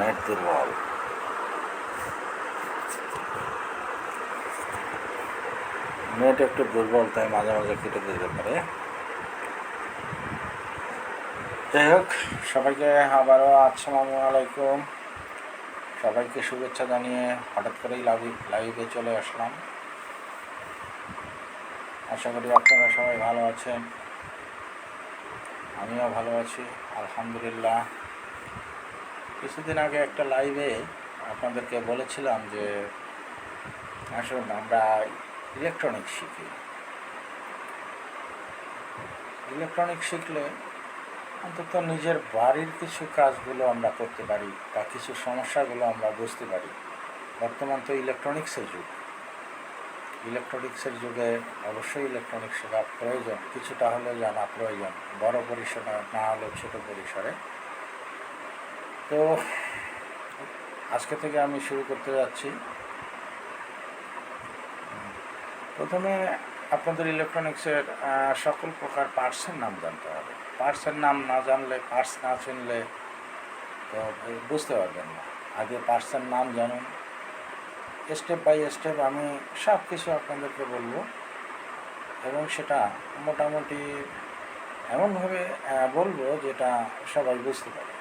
Net দুর্বল। Net একটু দুর্বল, তাই মাঝে মাঝে কেটে দিতে পারে। যাই হোক, সবাইকে আবারও আসসালামু আলাইকুম। সবাইকে শুভেচ্ছা জানিয়ে হঠাৎ করেই লাইভে চলে আসলাম। আশা করি আপনারা সবাই ভালো আছেন, আমিও ভালো আছি আলহামদুলিল্লাহ। কিছুদিন আগে একটা লাইভে আপনাদেরকে বলেছিলাম যে আসুন আমরা ইলেকট্রনিক্স শিখি। ইলেকট্রনিক্স শিখলে অন্তত নিজের বাড়ির কিছু কাজগুলো আমরা করতে পারি বা কিছু সমস্যাগুলো আমরা বুঝতে পারি। বর্তমান তো ইলেকট্রনিক্সের যুগ। ইলেকট্রনিক্সের যুগে অবশ্যই ইলেকট্রনিক্স শেখা প্রয়োজন, কিছুটা হলেও জানা প্রয়োজন, বড় পরিসরে না হলেও ছোটো পরিসরে। তো আজকে থেকে আমি শুরু করতে যাচ্ছি। প্রথমে আপনাদের ইলেকট্রনিক্সের সকল প্রকার পার্টসের নাম জানতে হবে। পার্টসের নাম না জানলে, পার্টস না চিনলে তো বুঝতে পারবেন না। আগে পার্টসের নাম জানুন, স্টেপ বাই স্টেপ আমি সব কিছু আপনাদেরকে বলবো, এবং সেটা মোটামুটি এমনভাবে বলবো যেটা সবাই বুঝতে পারে।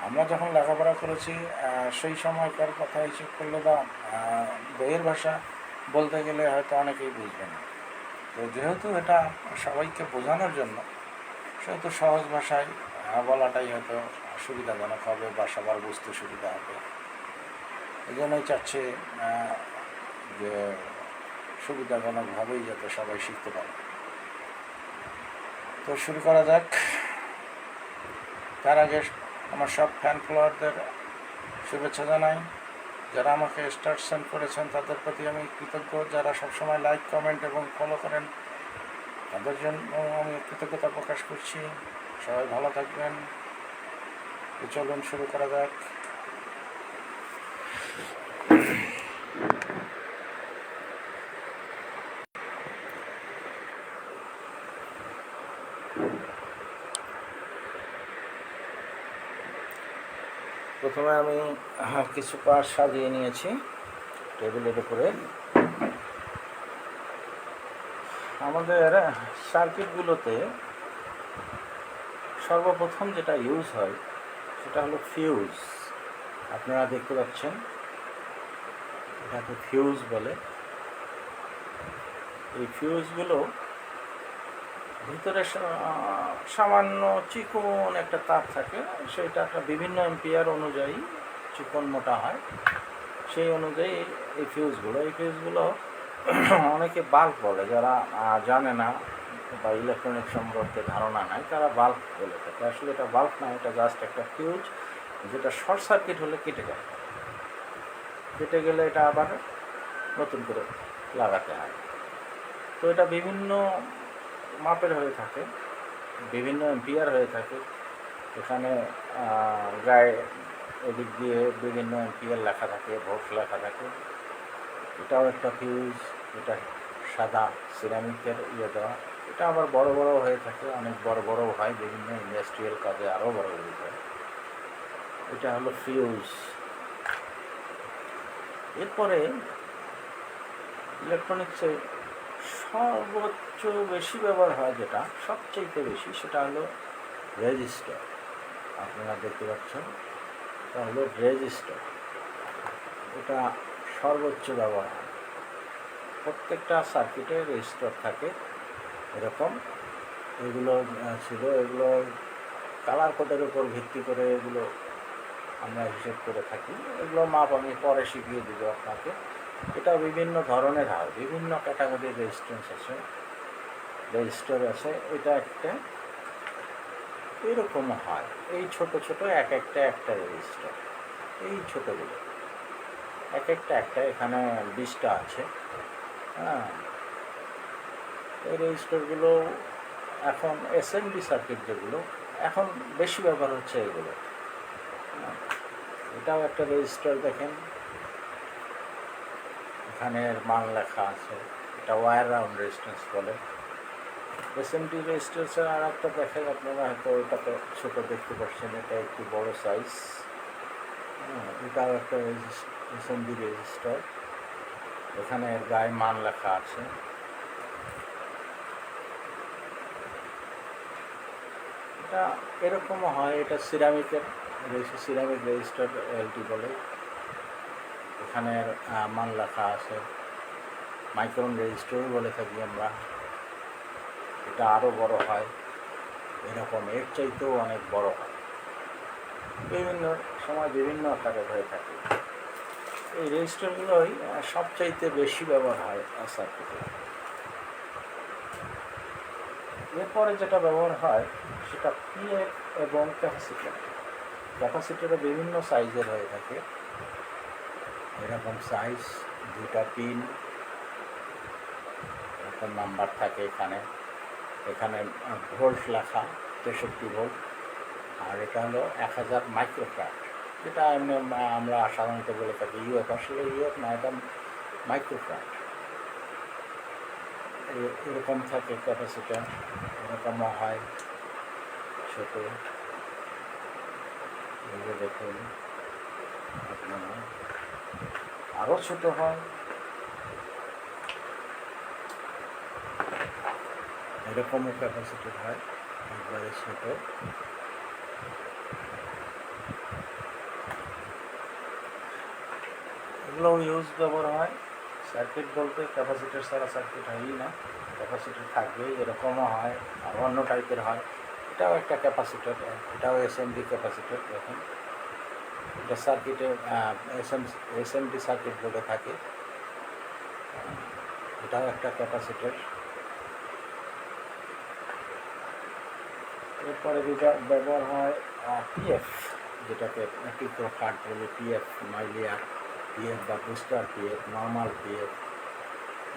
আমরা যখন লেখাপড়া করেছি সেই সময়কার কথা হিসেব করলে বা বইয়ের ভাষা বলতে গেলে হয়তো অনেকেই বুঝবে না। তো যেহেতু এটা সবাইকে বোঝানোর জন্য, সেহেতু সহজ ভাষায় বলাটাই হয়তো সুবিধাজনক হবে বা সবার বুঝতে সুবিধা হবে। এই জন্যই চাচ্ছি যে সুবিধাজনকভাবেই যাতে সবাই শিখতে পারে। তো শুরু করা যাক। তার আগে আমার সব ফ্যান ফলোয়ারদের শুভেচ্ছা জানাই। যারা আমাকে স্টার সেন্ড করেছেন তাদের প্রতি আমি কৃতজ্ঞ। যারা সবসময় লাইক, কমেন্ট এবং ফলো করেন তাদের জন্য আমি কৃতজ্ঞতা প্রকাশ করছি। সবাই ভালো থাকবেন। তো চলুন শুরু করা যাক। প্রথমে আমি কিছু পার্ট সাজিয়ে নিয়েছি টেবিলের উপরে। আমাদের সার্কিটগুলোতে সর্বপ্রথম যেটা ইউজ হয় সেটা হলো ফিউজ। আপনারা দেখতে পাচ্ছেন, এটাকে ফিউজ বলে। এই ফিউজগুলো ভিতরে সামান্য চিকন একটা তার থাকে, সেটা একটা বিভিন্ন এম্পিয়ার অনুযায়ী চিকন মোটা হয়। সেই অনুযায়ী এই ফিউজগুলো অনেকে বাল্ব বলে, যারা জানে না বা ইলেকট্রনিক সম্পর্কে ধারণা নাই তারা বাল্ব বলে থাকে। আসলে এটা বাল্ব না, এটা জাস্ট একটা ফিউজ, যেটা শর্ট সার্কিট হলে কেটে যায়। কেটে গেলে এটা আবার নতুন করে লাগাতে হয়। তো এটা বিভিন্ন মাপের হয়ে থাকে, বিভিন্ন এম্পিয়ার হয়ে থাকে। এখানে গায়ে এদিক দিয়ে বিভিন্ন এম্পিয়ার লেখা থাকে, ভোল্ট লেখা থাকে। এটাও একটা ফিউজ। এটা সাদা সিরামিকের দেওয়া। এটা আবার বড় বড় হয়ে থাকে, অনেক বড় বড় হয়, বিভিন্ন ইন্ডাস্ট্রিয়াল কাজে আরও বড় হয়ে যায়। এটা হলো ফিউজ। এরপরে ইলেকট্রনিক্সে সর্বোচ্চ বেশি ব্যবহার হয়, যেটা সবচেয়ে বেশি, সেটা হলো রেজিস্টার। আপনারা দেখতে পাচ্ছেন, এটা হলো রেজিস্টার। এটা সর্বোচ্চ ব্যবহার হয়। প্রত্যেকটা সার্কিটে রেজিস্টার থাকে এরকম। এগুলো ছিল, এগুলো কালার কোডের উপর ভিত্তি করে এগুলো আমরা হিসেব করে থাকি। এগুলো মাপ আমি পরে শিখিয়ে দেব আপনাকে। এটা বিভিন্ন ধরনের হয়, বিভিন্ন ক্যাটাগরির রেজিস্টার আছে। এটা একটা এরকম হয়, এই ছোট ছোট এক একটা রেজিস্টার। এই ছোটোগুলো এক একটা এখানে 20টা আছে। হ্যাঁ, এই রেজিস্টারগুলো এখন এসএমডি সার্কিট যেগুলো এখন বেশি ব্যবহার হচ্ছে এগুলো। এটাও একটা রেজিস্টার, দেখেন এখানের মান লেখা আছে। এটা ওয়্যার রাউন্ড রেজিস্ট্যান্স বলে। এসএমডি রেজিস্টার ছাড়া আর একটা দেখাই, আপনারা হয়তো ওইটাতে ছোটো দেখতে পাচ্ছেন, এটা একটু বড় সাইজ। এটাও একটা এসএমডি রেজিস্টার, এখানে এর গায়ে মান লেখা আছে। এটা এরকমও হয়, এটা সিরামিকের সিরামিক রেজিস্টার এলটি বলে, এখানে মান লেখা আছে। মাইক্রন রেজিস্টারও বলে থাকি আমরা। এটা আরও বড় হয়, এরকম এর চাইতেও অনেক বড় হয়, বিভিন্ন সময় বিভিন্ন আকারে হয়ে থাকে। এই রেজিস্টারগুলোই সবচাইতে বেশি ব্যবহার হয় সার্কিটে। এরপরে যেটা ব্যবহার হয় সেটা পিএফ এবং ক্যাপাসিটার। ক্যাপাসিটারও বিভিন্ন সাইজের হয়ে থাকে, এরকম সাইজ, দুটা পিন, এরকম নাম্বার থাকে এখানে। এখানে ভোল্ট লেখা 63 ভোল্ট, আর এটা হলো 1000 মাইক্রোফ্যারাড, যেটা আমরা সাধারণত বলে থাকি ইউএফ। আসলে ইউএফ না, এটা মাইক্রোফ্যারাড। এরকম থাকে ক্যাপাসিটার, এরকমও হয় ছোটো, এগুলো দেখুন আপনারা, আরও ছোটো হয়, এরকমও ক্যাপাসিটার হয়, একবারে ছোটো। এগুলো ইউজ ব্যবহার হয়। সার্কিট বলতে ক্যাপাসিটার ছাড়া সার্কিট হয়ই না, ক্যাপাসিটার থাকবেই, এরকমও হয়, আর অন্য টাইপের হয়। এটাও একটা ক্যাপাসিটার, এটাও এসএমডি ক্যাপাসিটার। দেখুন এটা সার্কিটে এসএমডি সার্কিট বোর্ডে থাকে, এটাও একটা ক্যাপাসিটার। এরপরে ব্যবহার হয় পিএফ, যেটাকে পিকোফ্যারাড বলে, পিএফ মাইলিয়ার পিএফ বা বুস্টার পিএফ, নর্মাল পিএফ,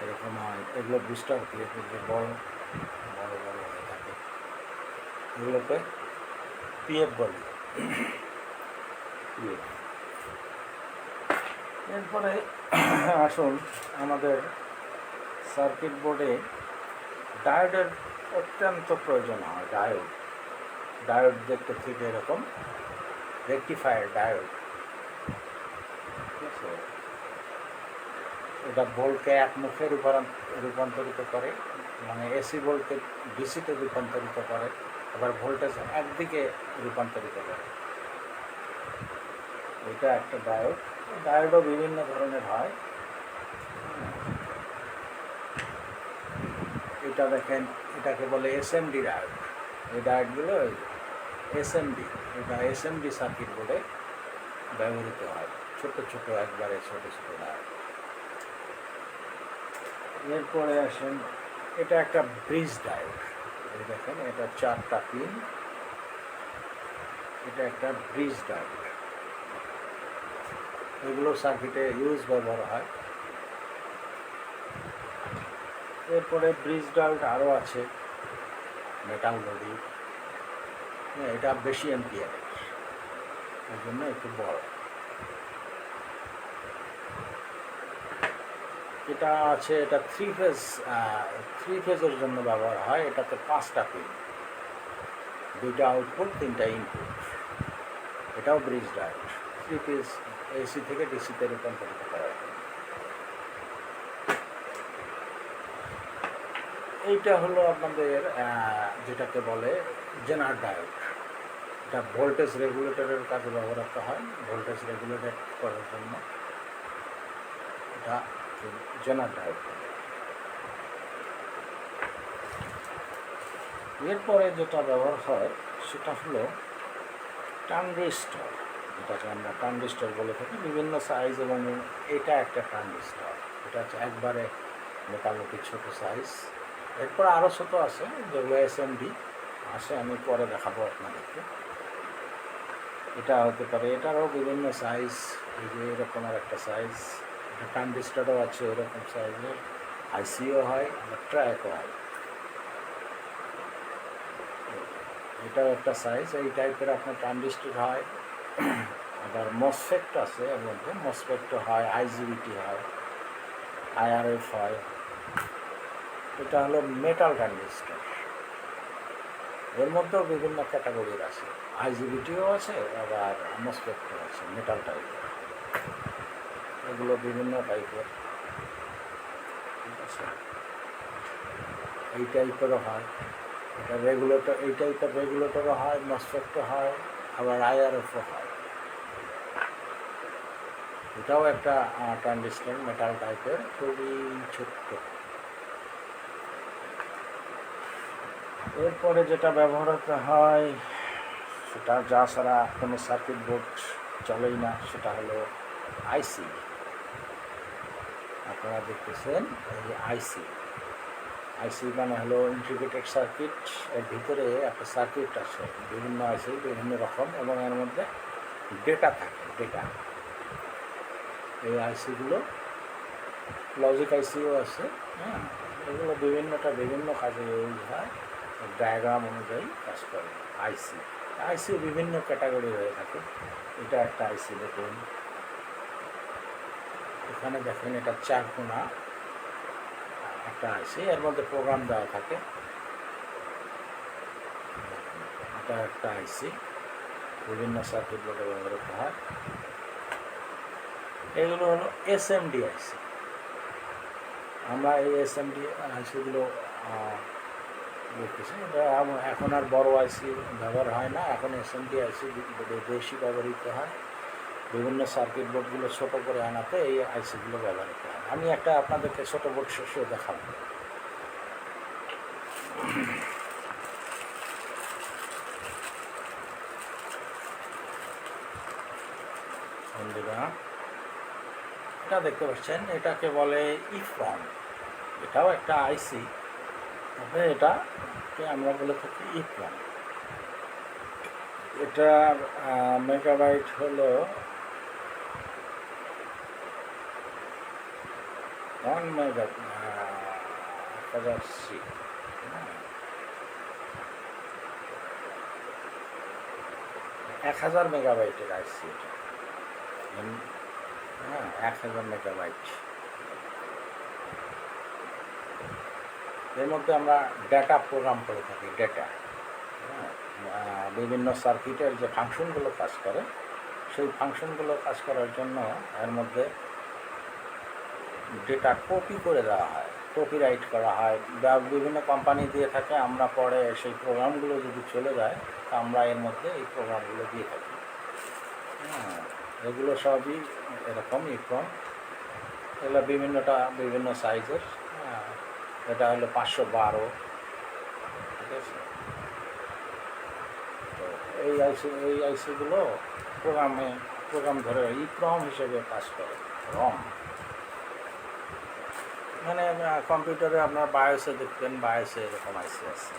এরকম হয়। এগুলো বুস্টার পিএফ, এগুলো বড় বড় বড় হয়ে থাকে, এগুলোকে পিএফ বলি, পিএফ। এরপরে আসুন, আমাদের সার্কিট বোর্ডে ডায়োডের অত্যন্ত প্রয়োজন হয়। ডায়োড দেখতে ঠিক এরকম, রেকটিফায়ার ডায়োড, ঠিক আছে। এটা ভোল্টকে একমুখে রূপান্তরিত করে, মানে এসি ভোল্টকে ডিসিতে রূপান্তরিত করে, আবার ভোল্টেজ একদিকে রূপান্তরিত করে। এটা একটা ডায়োড। ডায়োডও বিভিন্ন ধরনের হয়। এটা দেখেন, এটাকে বলে এসএমডি ডায়োড। এই ডায়োডগুলো এসএমডি, এটা এসএমডি সার্কিট বোর্ডে ব্যবহৃত হয়, ছোট ছোট, একবারে ছোট ছোট ডায়োড। এরপরে আসেন, এটা একটা ব্রিজ ডায়োড। এই দেখেন, এটা 4টা পিন, এটা একটা ব্রিজ ডায়োড। এগুলো সার্কিটে ব্যবহার হয়। এরপরে ব্রিজ ডায়োড আরও আছে, মেটাল বডি, এটা বেশি এম্পিয়ারের, এই জন্য একটু বড়। এটা আছে, এটা থ্রি ফেজের জন্য ব্যবহার হয়। এটাতে 5টা পিন, 2টা আউটপুট, 3টা ইনপুট। এটাও ব্রিজ ডায়োড, 3 ফেজ এসি থেকে ডিসিতে রূপান্তরিত করা হয়। এইটা হলো আপনাদের যেটাকে বলে জেনার ডায়োড। এটা ভোল্টেজ রেগুলেটরের কাজে ব্যবহৃত হয়, ভোল্টেজ রেগুলেটর করার জন্য এটা জেনার ডায়োড। এরপরে যেটা ব্যবহার হয় সেটা হলো ট্রানজিস্টর, যেটাকে আমরা ট্রানজিস্টর বলে থাকি, বিভিন্ন সাইজ। এবং এটা একটা ট্রানজিস্টর, এটা হচ্ছে একবারে মোটামুটি ছোট সাইজ। এরপর আরও ছোটো আছে, যেগুলো এসএমডি আসে, আমি পরে দেখাবো আপনাদেরকে। এটা হতে পারে, এটারও বিভিন্ন সাইজ, এই যে এরকমের একটা সাইজ। এটা ট্রানজিস্টরও আছে এরকম সাইজের, আইসিও হয়, আবার ট্র্যাকও হয়। এটাও একটা সাইজ, এই টাইপের আপনার ট্রানজিস্টর হয়। আবার মসফেট আছে, এর মধ্যে মসফেট হয়, আইজিবিটি হয়, আইআরএফ হয়, এটা হলো মেটাল ট্রানজিস্টর। এর মধ্যেও বিভিন্ন ক্যাটাগরির আছে, আইজিবিটিও আছে, আবার মসফেটও আছে মেটাল টাইপের। এগুলো বিভিন্ন টাইপের, ঠিক আছে। এই টাইপেরও হয়, এটা রেগুলেটর, এই টাইপের রেগুলেটরও হয়, মসফেটও হয়, আবার আইআরএফও হয়। এটাও একটা ট্রানজিস্টর মেটাল টাইপের, খুবই ছোট্ট। এরপরে যেটা ব্যবহার হতে হয় সেটা যা ছাড়া কোনো সার্কিট বোর্ড চলেই না, সেটা হলো আইসি। আপনারা দেখতেছেন এই আইসি। আইসি মানে হলো ইন্টিগ্রেটেড সার্কিট। এর ভিতরে একটা সার্কিট আছে, বিভিন্ন আইসি বিভিন্ন রকম, এবং এর মধ্যে ডেটা থাকে, ডেটা। এই আইসিগুলো লজিক আইসিও আছে, হ্যাঁ। এগুলো বিভিন্নটা বিভিন্ন কাজে ইউজ হয়, ডায়াগ্রাম অনুযায়ী কাজ করে। আইসি আইসি বিভিন্ন ক্যাটাগরি হয়ে থাকে। এটা একটা আইসি দেখুন, এখানে দেখেন এটা 4 কোণা একটা আইসি, এর মধ্যে প্রোগ্রাম দেওয়া থাকে। এটা একটা আইসি, বিভিন্ন সার্কিট বোর্ডে ব্যবহৃত হয়। এগুলো হলো এসএমডি আইসি। আমরা এই এসএমডি আইসিগুলো দেখতেছি। এটা এখন আর বড় আইসি ব্যবহার হয় না, এখন এসএমডি আইসি বেশি ব্যবহৃত হয়। বিভিন্ন সার্কিট বোর্ডগুলো ছোট করে আনাতে এই আইসিগুলো ব্যবহৃত হয়। আমি একটা আপনাদেরকে ছোট বোর্ড শেষে দেখাবো। বন্ধুরা, এটা দেখতে পাচ্ছেন, এটাকে বলে ইফ্রম। এটাও একটা আইসি, তবে এটাকে আমরা বলে থাকি ইফ্রম। এটার মেগাবাইট হলো 1 মেগা 1000C। 1000 মেগাবাইটের আইসি এটা, হ্যাঁ, 1000 মেগাবাইট। এর মধ্যে আমরা ডেটা প্রোগ্রাম করে থাকি, ডেটা, বিভিন্ন সার্কিটের যে ফাংশনগুলো কাজ করে, সেই ফাংশনগুলো কাজ করার জন্য এর মধ্যে ডেটা কপি করে দেওয়া হয়, কপিরাইট করা হয়, বা বিভিন্ন কোম্পানি দিয়ে থাকে। আমরা পরে সেই প্রোগ্রামগুলো যদি চলে যায়, তা আমরা এর মধ্যে এই প্রোগ্রামগুলো দিয়ে থাকি। হ্যাঁ, এগুলো সবই এরকম ইফ্রম। এগুলো বিভিন্ন সাইজের। হ্যাঁ, এটা হলো 512, ঠিক আছে। তো এই আইসিগুলো প্রোগ্রাম ধরে ইপ্রম হিসেবে কাজ করে। রম মানে কম্পিউটারে আপনার বায়োসে দেখবেন, বায়োসে এরকম আইসি আছে।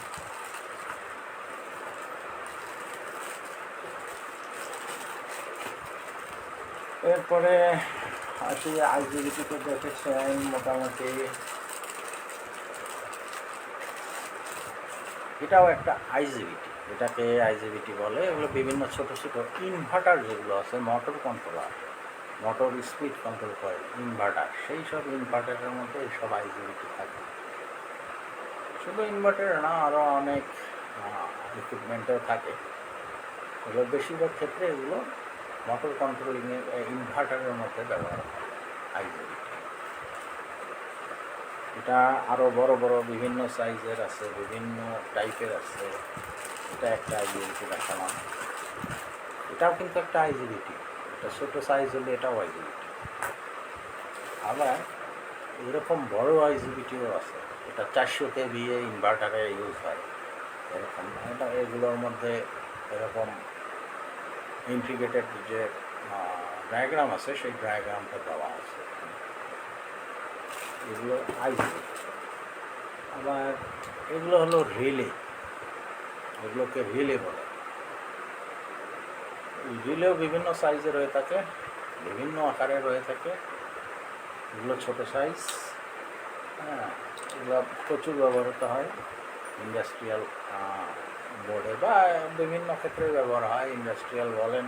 এরপরে আসি আইজিবিটিতে দেখেছেন মোটামুটি এটাও একটা আইজিবিটি, এটাকে আইজিবিটি বলে। এগুলো বিভিন্ন ছোট ছোট ইনভার্টার যেগুলো আছে, motor controller, motor speed control করে ইনভার্টার, সেই সব ইনভার্টারের মধ্যে এইসব আইজিবিটি থাকে। শুধু ইনভার্টার না, আরও অনেক ইকুইপমেন্টও থাকে। এগুলো বেশিরভাগ ক্ষেত্রে এগুলো মোটর কন্ট্রোলিংয়ের ইনভার্টারের মধ্যে ব্যবহার হয় আইজিবিটি। এটা আরও বড় বড় বিভিন্ন সাইজের আছে, বিভিন্ন টাইপের আছে। এটা একটা আইজিবিটি দেখালাম, এটাও কিন্তু একটা আইজিবিটি। এটা ছোটো সাইজ হলে এটাও আইজিবিটি। আবার এরকম বড় আইজিবিটিও আছে, এটা 400 kVA ইনভার্টারে ইউজ হয় এরকম। এটা এগুলোর মধ্যে এরকম ইন্টিগ্রেটেড যে ডায়াগ্রাম আছে, সেই ডায়াগ্রামটা দেওয়া আছে। এগুলো আইজিবিটি। আবার এগুলো হলো রিলে, এগুলোকে রিলে বলে। রিলেও বিভিন্ন সাইজের হয়ে থাকে, বিভিন্ন আকারে রয়ে থাকে। এগুলো ছোটো সাইজ, হ্যাঁ। এগুলো প্রচুর ব্যবহৃত হয় ইন্ডাস্ট্রিয়াল বোর্ডে, বা বিভিন্ন ক্ষেত্রে ব্যবহার হয়। ইন্ডাস্ট্রিয়াল বলেন,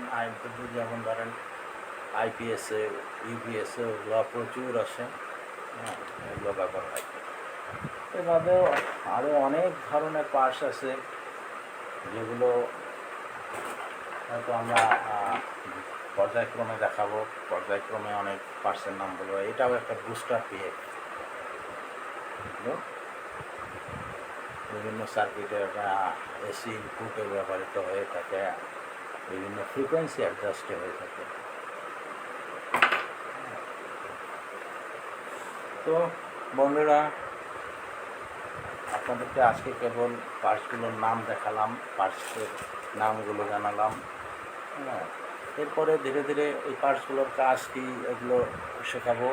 যেমন ধরেন আইপিএসে, ইউপিএসে, ওগুলো প্রচুর আছে, হ্যাঁ, এগুলো ব্যবহার হয়। এ বাদেও আরও অনেক ধরনের পার্টস আছে যেগুলো হয়তো আমরা পর্যায়ক্রমে দেখাবো। পর্যায়ক্রমে অনেক পার্টসের নাম বলবো। এটাও একটা বুস্টার পিএফ, বিভিন্ন সার্কিটের এসি ইনপুটে ব্যবহৃত হয়ে থাকে, বিভিন্ন ফ্রিকোয়েন্সি অ্যাডজাস্টে হয়ে থাকে। তো বন্ধুরা, আপনাদেরকে আজকে কেবল পার্টসগুলোর নাম দেখালাম, পার্টসের নামগুলো জানালাম। হ্যাঁ, এরপরে ধীরে ধীরে এই পার্টসগুলোর কাজ কী এগুলো শেখাবো,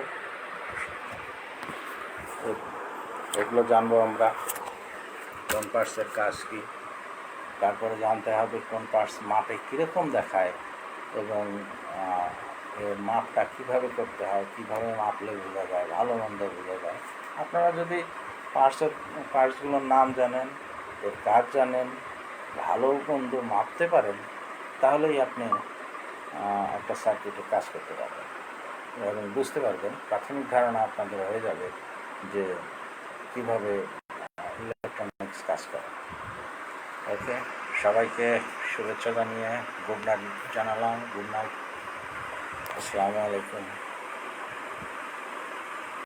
এগুলো জানবো আমরা, কোন পার্টসের কাজ কী। তারপরে জানতে হবে কোন পার্টস মাপে কীরকম দেখায় এবং এর মাপটা কীভাবে করতে হয়, কীভাবে মাপলে বোঝা যায়, ভালো মন্দ বোঝা যায়। আপনারা যদি পার্টসগুলোর নাম জানেন, এর কাজ জানেন, ভালো মন্দ মাপতে পারেন, তাহলেই আপনি একটা সার্কিটে কাজ করতে পারবেন এবং বুঝতে পারবেন, প্রাথমিক ধারণা আপনাদের হয়ে যাবে যে কীভাবে ইলেকট্রনিক্স কাজ করে। ওকে, সবাইকে শুভেচ্ছা জানিয়ে গুড নাইট জানালাম। গুড নাইট, আসসালামু আলাইকুম।